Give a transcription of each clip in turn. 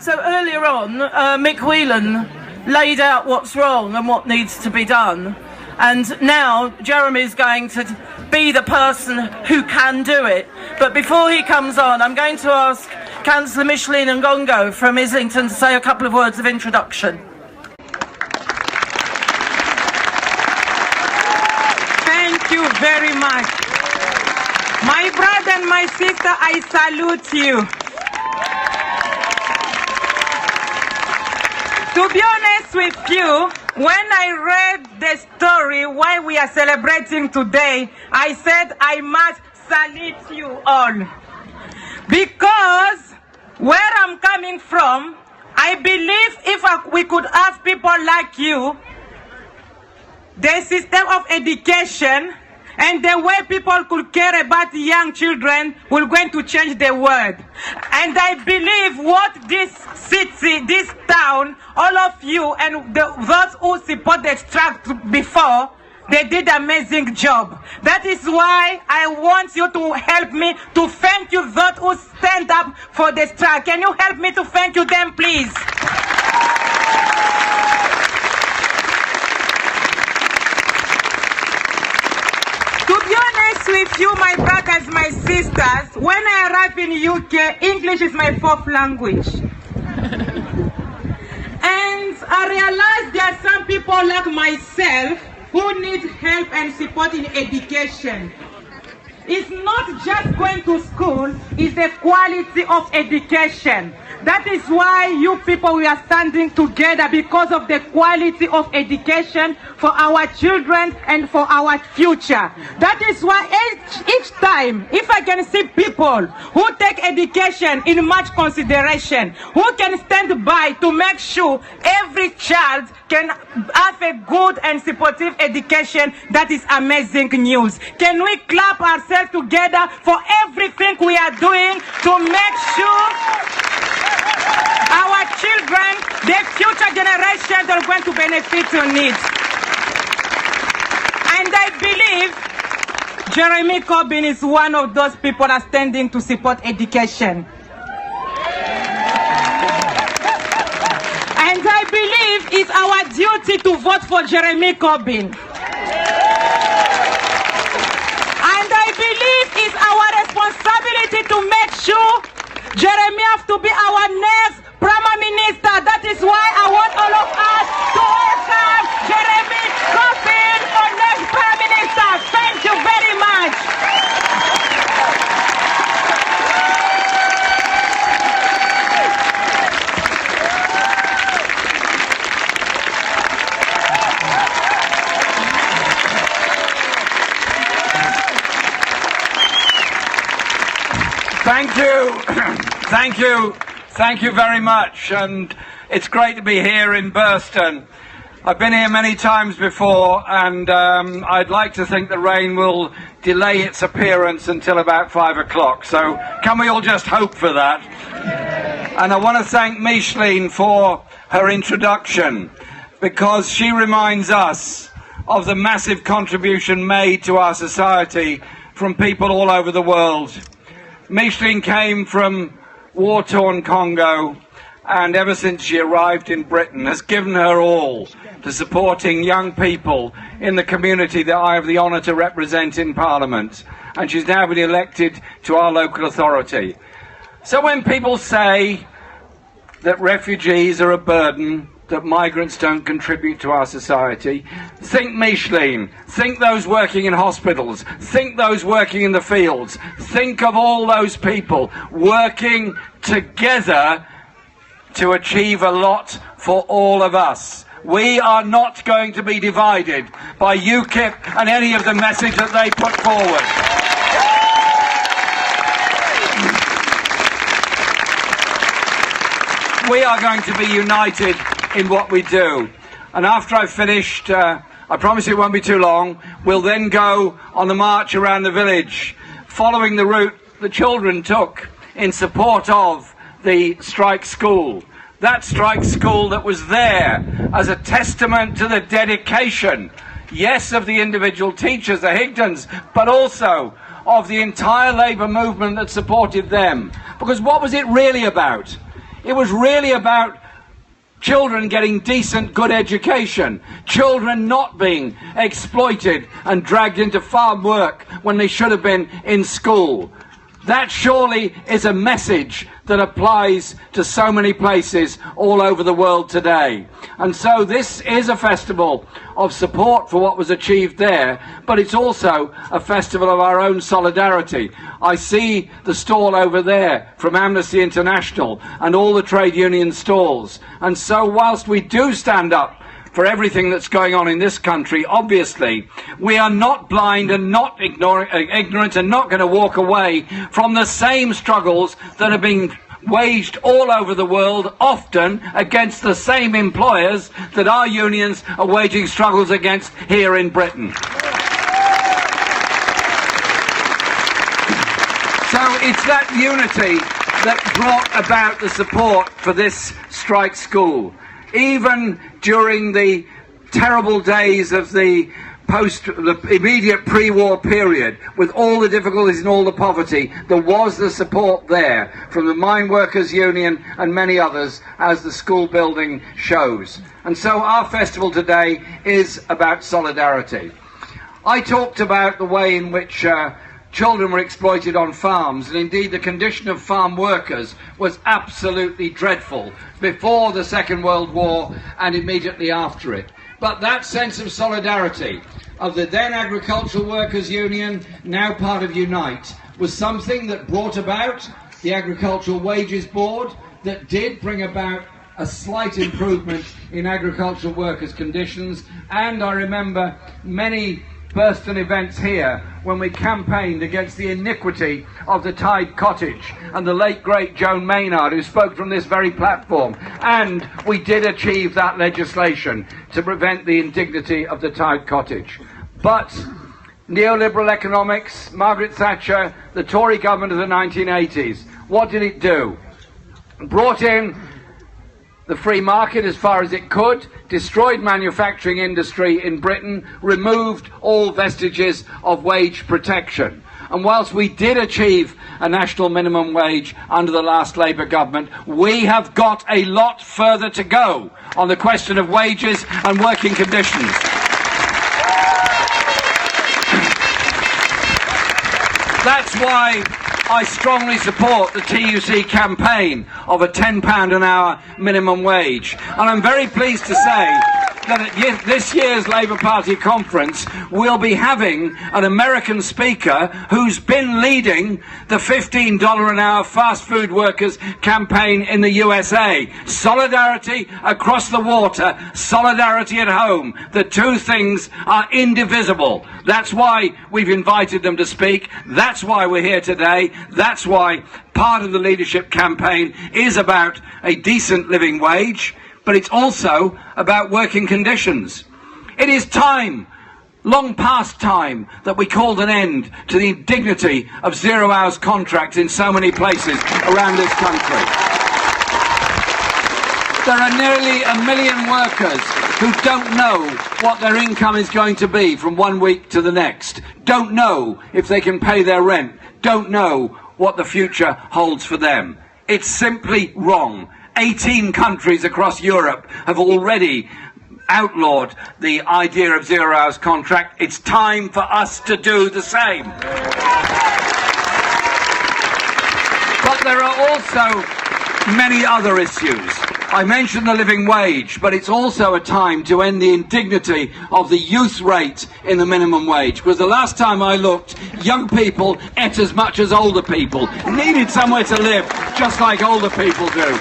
So earlier on, Mick Whelan laid out what's wrong and what needs to be done. And now Jeremy's going to be the person who can do it. But before he comes on, I'm going to ask Councillor Micheline Ngongo from Islington to say a couple of words of introduction. Thank you very much. My brother and my sister, I salute you. To be honest with you, when I read the story why we are celebrating today, I said I must salute you all. Because where I'm coming from, I believe if we could have people like you, the system of education and the way people could care about young children will going to change the world. And I believe what this city, this town, all of you and those who support the strike before, they did an amazing job. That is why I want you to help me to thank you those who stand up for the strike. Can you help me to thank you them, please? With you, my brothers, my sisters, when I arrived in UK, English is my fourth language. And I realized there are some people like myself who need help and support in education. It's not just going to school, it's the quality of education. That is why you people, we are standing together because of the quality of education for our children and for our future. That is why each time, if I can see people who take education in much consideration, who can stand by to make sure every child can have a good and supportive education, that is amazing news. Can we clap ourselves together for everything we are doing to make sure our children, the future generations are going to benefit from it. And I believe Jeremy Corbyn is one of those people that are standing to support education. And I believe it's our duty to vote for Jeremy Corbyn. And I believe it's our responsibility to make sure Jeremy has to be our next Prime Minister. That is why I want all of us to welcome Jeremy Corbyn for next Prime Minister. Thank you very much. Thank you. Thank you very much. And it's great to be here in Burston. I've been here many times before, and I'd like to think the rain will delay its appearance until about 5 o'clock. So can we all just hope for that? And I want to thank Micheline for her introduction, because she reminds us of the massive contribution made to our society from people all over the world. Micheline came from war-torn Congo, and ever since she arrived in Britain has given her all to supporting young people in the community that I have the honour to represent in Parliament. And she's now been elected to our local authority. So when people say that refugees are a burden, that migrants don't contribute to our society, think Micheline, think those working in hospitals, think those working in the fields, think of all those people working together to achieve a lot for all of us. We are not going to be divided by UKIP and any of the message that they put forward. We are going to be united in what we do. And after I've finished, I promise it won't be too long, we'll then go on the march around the village, following the route the children took in support of the strike school. That strike school that was there as a testament to the dedication, yes, of the individual teachers, the Higdons, but also of the entire Labour movement that supported them. Because what was it really about? It was really about children getting decent, good education, children not being exploited and dragged into farm work when they should have been in school. That surely is a message that applies to so many places all over the world today. And so this is a festival of support for what was achieved there, but it's also a festival of our own solidarity. I see the stall over there from Amnesty International and all the trade union stalls. And so whilst we do stand up for everything that's going on in this country, obviously, we are not blind and not ignorant and not going to walk away from the same struggles that are being waged all over the world, often against the same employers that our unions are waging struggles against here in Britain. So it's that unity that brought about the support for this strike school. Even during the terrible days of the immediate pre-war period, with all the difficulties and all the poverty, there was the support there from the Mine Workers Union and many others, as the school building shows. And so our festival today is about solidarity. I talked about the way in which children were exploited on farms, and indeed the condition of farm workers was absolutely dreadful before the Second World War and immediately after it. But that sense of solidarity of the then Agricultural Workers Union, now part of Unite, was something that brought about the Agricultural Wages Board, that did bring about a slight improvement in agricultural workers' conditions. And I remember many Burston events here when we campaigned against the iniquity of the Tide Cottage, and the late great Joan Maynard, who spoke from this very platform. And we did achieve that legislation to prevent the indignity of the Tide Cottage. But neoliberal economics, Margaret Thatcher, the Tory government of the 1980s, what did it do? Brought in the free market as far as it could, destroyed manufacturing industry in Britain, removed all vestiges of wage protection. And whilst we did achieve a national minimum wage under the last Labour government, we have got a lot further to go on the question of wages and working conditions. That's why I strongly support the TUC campaign of a £10 an hour minimum wage. And I'm very pleased to say that at this year's Labour Party conference, we'll be having an American speaker who's been leading the $15 an hour fast food workers campaign in the USA. Solidarity across the water, solidarity at home. The two things are indivisible. That's why we've invited them to speak. That's why we're here today. That's why part of the leadership campaign is about a decent living wage, but it's also about working conditions. It is time, long past time, that we called an end to the indignity of 0 hours contracts in so many places around this country. There are nearly 1 million workers who don't know what their income is going to be from one week to the next, don't know if they can pay their rent, don't know what the future holds for them. It's simply wrong. 18 countries across Europe have already outlawed the idea of 0 hours contract. It's time for us to do the same. But there are also many other issues. I mentioned the living wage, but it's also a time to end the indignity of the youth rate in the minimum wage. Because the last time I looked, young people ate as much as older people, needed somewhere to live, just like older people do.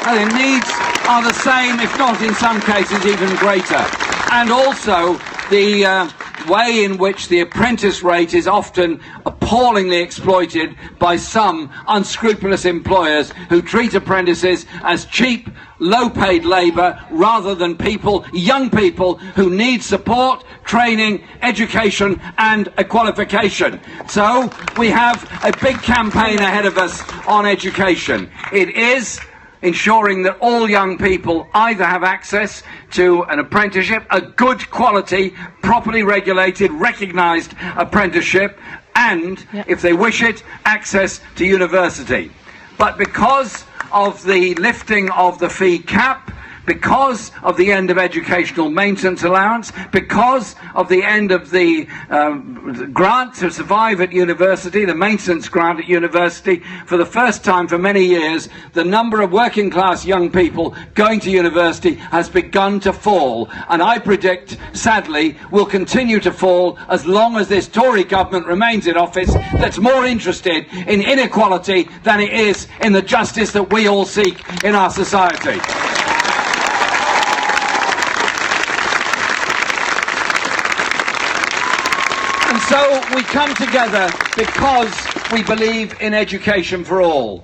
And their needs are the same, if not in some cases even greater. And also the way in which the apprentice rate is often appallingly exploited by some unscrupulous employers who treat apprentices as cheap, low-paid labour rather than people, young people, who need support, training, education and a qualification. So we have a big campaign ahead of us on education. It is ensuring that all young people either have access to an apprenticeship, a good quality, properly regulated, recognised apprenticeship, and, if they wish it, access to university. But because of the lifting of the fee cap, because of the end of educational maintenance allowance, because of the end of the grant to survive at university, the maintenance grant at university, for the first time for many years, the number of working class young people going to university has begun to fall. And I predict, sadly, will continue to fall as long as this Tory government remains in office, that's more interested in inequality than it is in the justice that we all seek in our society. And so we come together because we believe in education for all.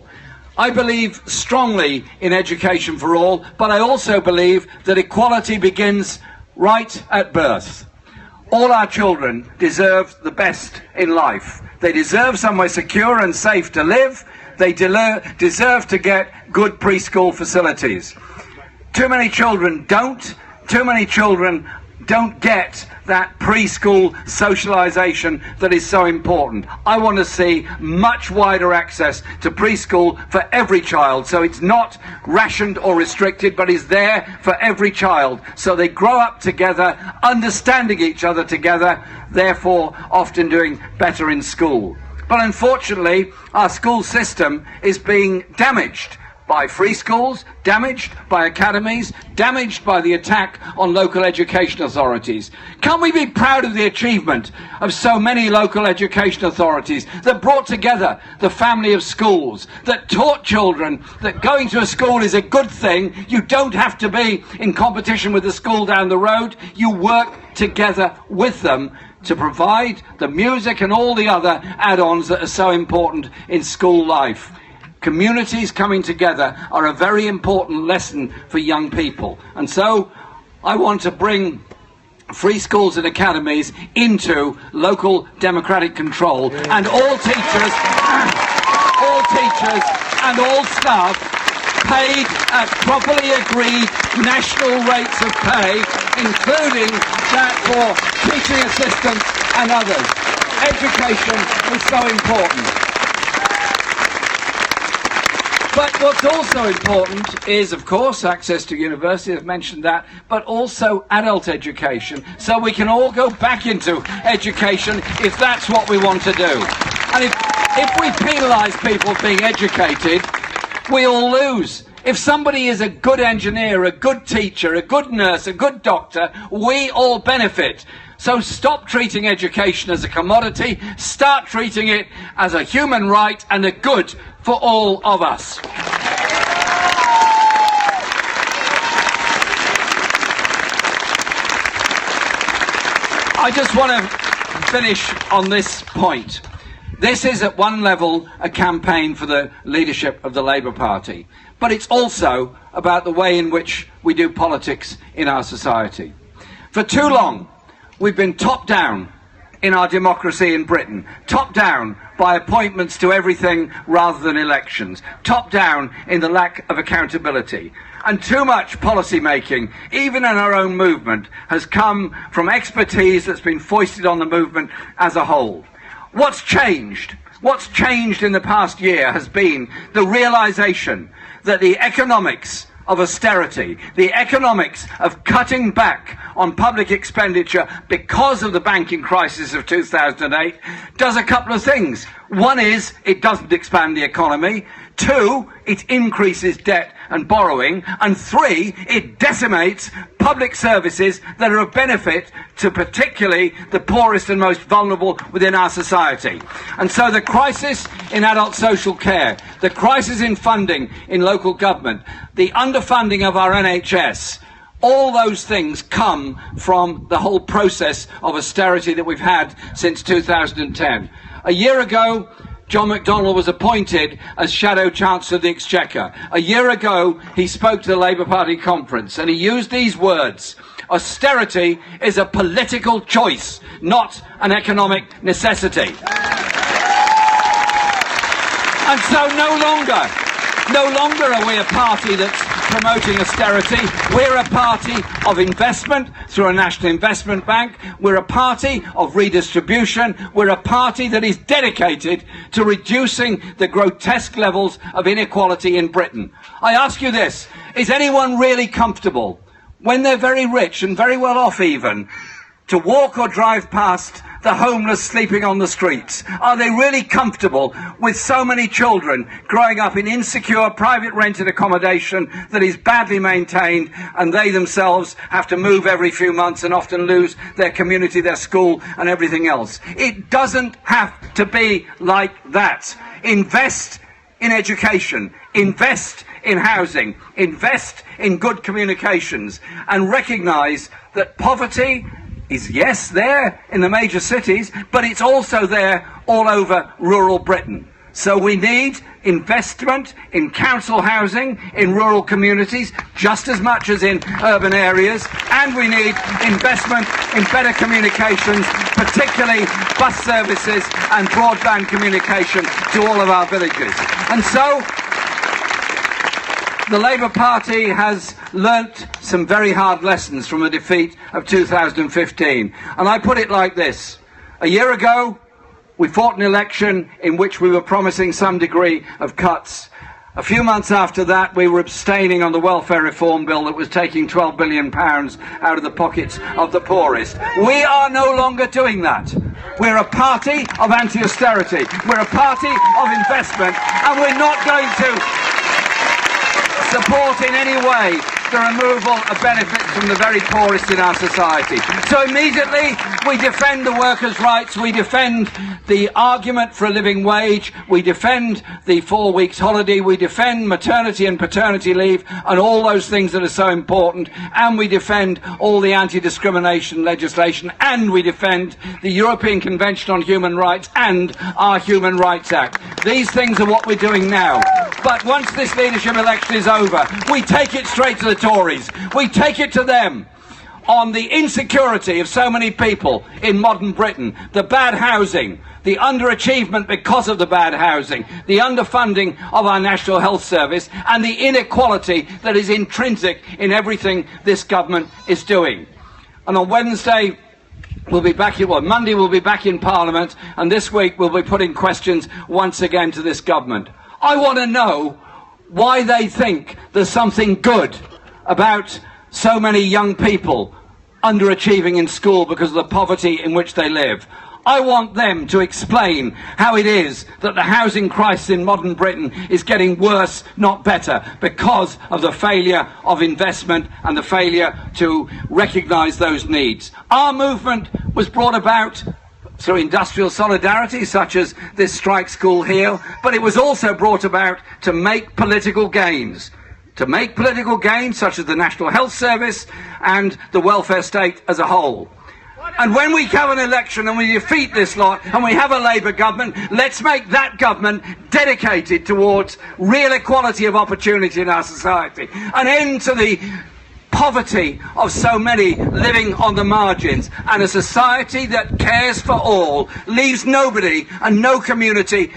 I believe strongly in education for all, but I also believe that equality begins right at birth. All our children deserve the best in life. They deserve somewhere secure and safe to live. They deserve to get good preschool facilities. Too many children don't. Too many children don't get that preschool socialisation that is so important. I want to see much wider access to preschool for every child, so it's not rationed or restricted, but is there for every child, so they grow up together, understanding each other together, therefore often doing better in school. But unfortunately, our school system is being damaged by free schools, damaged by academies, damaged by the attack on local education authorities. Can't we be proud of the achievement of so many local education authorities that brought together the family of schools, that taught children that going to a school is a good thing, you don't have to be in competition with the school down the road, you work together with them to provide the music and all the other add-ons that are so important in school life. Communities coming together are a very important lesson for young people. And so I want to bring free schools and academies into local democratic control, and all teachers and all staff paid at properly agreed national rates of pay, including that for teaching assistants and others. Education is so important. But what's also important is, of course, access to university, I've mentioned that, but also adult education, so we can all go back into education if that's what we want to do. And if we penalise people being educated, we all lose. If somebody is a good engineer, a good teacher, a good nurse, a good doctor, we all benefit. So stop treating education as a commodity, start treating it as a human right and a good for all of us. I just want to finish on this point. This is at one level a campaign for the leadership of the Labour Party, but it's also about the way in which we do politics in our society. For too long, we've been top down in our democracy in Britain, top down by appointments to everything rather than elections, top down in the lack of accountability. And too much policy making, even in our own movement, has come from expertise that's been foisted on the movement as a whole. What's changed? What's changed in the past year has been the realisation that the economics of austerity, the economics of cutting back on public expenditure because of the banking crisis of 2008 does a couple of things. One is it doesn't expand the economy. Two, it increases debt and borrowing. And three, it decimates public services that are of benefit to particularly the poorest and most vulnerable within our society. And so the crisis in adult social care, the crisis in funding in local government, the underfunding of our NHS, all those things come from the whole process of austerity that we've had since 2010. A year ago, John McDonnell was appointed as Shadow Chancellor of the Exchequer. A year ago, he spoke to the Labour Party conference and he used these words: austerity is a political choice, not an economic necessity. And so no longer are we a party that's promoting austerity. We're a party of investment through a national investment bank. We're a party of redistribution. We're a party that is dedicated to reducing the grotesque levels of inequality in Britain. I ask you this, is anyone really comfortable, when they're very rich and very well off even, to walk or drive past the homeless sleeping on the streets? Are they really comfortable with so many children growing up in insecure private rented accommodation that is badly maintained, and they themselves have to move every few months and often lose their community, their school and everything else? It doesn't have to be like that. Invest in education, invest in housing, invest in good communications, and recognise that poverty is, yes, there in the major cities, but it's also there all over rural Britain. So we need investment in council housing in rural communities just as much as in urban areas, and we need investment in better communications, particularly bus services and broadband communication to all of our villages. And so the Labour Party has learnt some very hard lessons from the defeat of 2015. And I put it like this. A year ago, we fought an election in which we were promising some degree of cuts. A few months after that, we were abstaining on the welfare reform bill that was taking £12 billion out of the pockets of the poorest. We are no longer doing that. We're a party of anti-austerity. We're a party of investment, and we're not going to support in any way the removal of benefits from the very poorest in our society. So immediately we defend the workers' rights, we defend the argument for a living wage, we defend the 4 weeks holiday, we defend maternity and paternity leave and all those things that are so important, and we defend all the anti-discrimination legislation, and we defend the European Convention on Human Rights and our Human Rights Act. These things are what we're doing now. But once this leadership election is over, we take it straight to the Tories. We take it to them on the insecurity of so many people in modern Britain, the bad housing, the underachievement because of the bad housing, the underfunding of our National Health Service, and the inequality that is intrinsic in everything this government is doing. And on Wednesday, we'll be back Monday we'll be back in Parliament, and this week we'll be putting questions once again to this government. I want to know why they think there's something good about so many young people underachieving in school because of the poverty in which they live. I want them to explain how it is that the housing crisis in modern Britain is getting worse, not better, because of the failure of investment and the failure to recognise those needs. Our movement was brought about through industrial solidarity, such as this strike school here, but it was also brought about to make political gains. To make political gains, such as the National Health Service and the welfare state as a whole. And when we have an election and we defeat this lot and we have a Labour government, let's make that government dedicated towards real equality of opportunity in our society, an end to the poverty of so many living on the margins, and a society that cares for all, leaves nobody and no community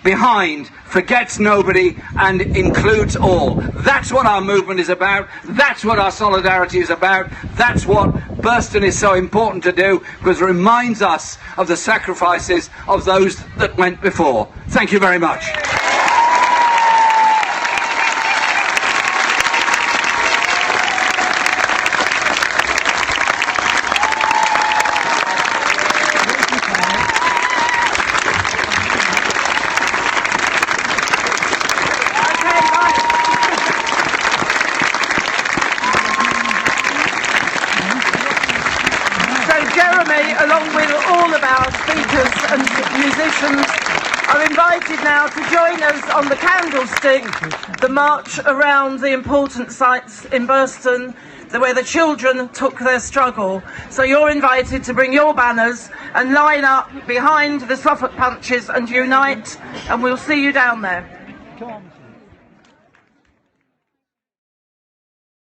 behind, forgets nobody and includes all. That's what our movement is about. That's what our solidarity is about. That's what Burston is so important to do, because it reminds us of the sacrifices of those that went before. Thank you very much. Along with all of our speakers and musicians, are invited now to join us on the Candlestick, the march around the important sites in Burston where the children took their struggle. So you're invited to bring your banners and line up behind the Suffolk Punches and unite, and we'll see you down there.